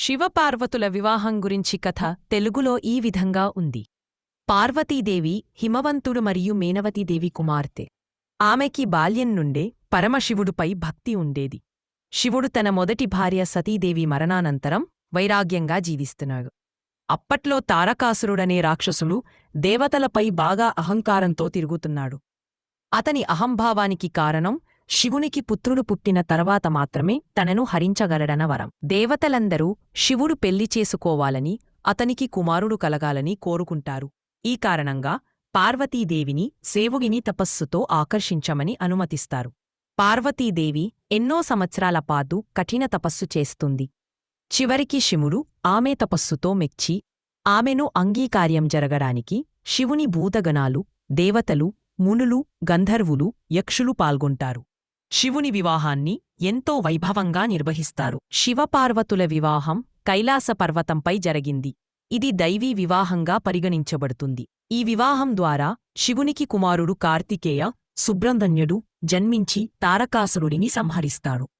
శివపార్వతుల వివాహం గురించి కథ తెలుగులో ఈ విధంగా ఉంది. పార్వతీదేవి హిమవంతుడు మరియు మేనవతీదేవి కుమార్తె. ఆమెకి బాల్యం నుండే పరమశివుడుపై భక్తి ఉండేది. శివుడు తన మొదటి భార్య సతీదేవి మరణానంతరం వైరాగ్యంగా జీవిస్తున్నాడు. అప్పట్లో తారకాసురుడనే రాక్షసుడు దేవతలపై బాగా అహంకారంతో తిరుగుతున్నాడు. అతని అహంభావానికి కారణం శివునికి పుత్రుడు పుట్టిన తర్వాత మాత్రమే తనను హరించగలడన వరం. దేవతలందరూ శివుడు పెళ్లి చేసుకోవాలని, అతనికి కుమారుడు కలగాలని కోరుకుంటారు. ఈ కారణంగా పార్వతీదేవిని శివుని తపస్సుతో ఆకర్షించమని అనుమతిస్తారు. పార్వతీదేవి ఎన్నో సంవత్సరాల పాటు కఠిన తపస్సు చేస్తుంది. చివరికి శివుడు ఆమె తపస్సుతో మెచ్చి ఆమెను అంగీకార్యం జరగడానికి శివుని భూతగణాలు, దేవతలు, మునులు, గంధర్వులు, యక్షులు పాల్గొంటారు. శివుని వివాహాన్ని ఎంతో వైభవంగా నిర్వహిస్తారు. శివపార్వతుల వివాహం కైలాస పర్వతంపై జరిగింది. ఇది దైవీ వివాహంగా పరిగణించబడుతుంది. ఈ వివాహం ద్వారా శివునికి కుమారుడు కార్తికేయ సుబ్రహ్మణ్యుడు జన్మించి తారకాసురుడిని సంహరిస్తాడు.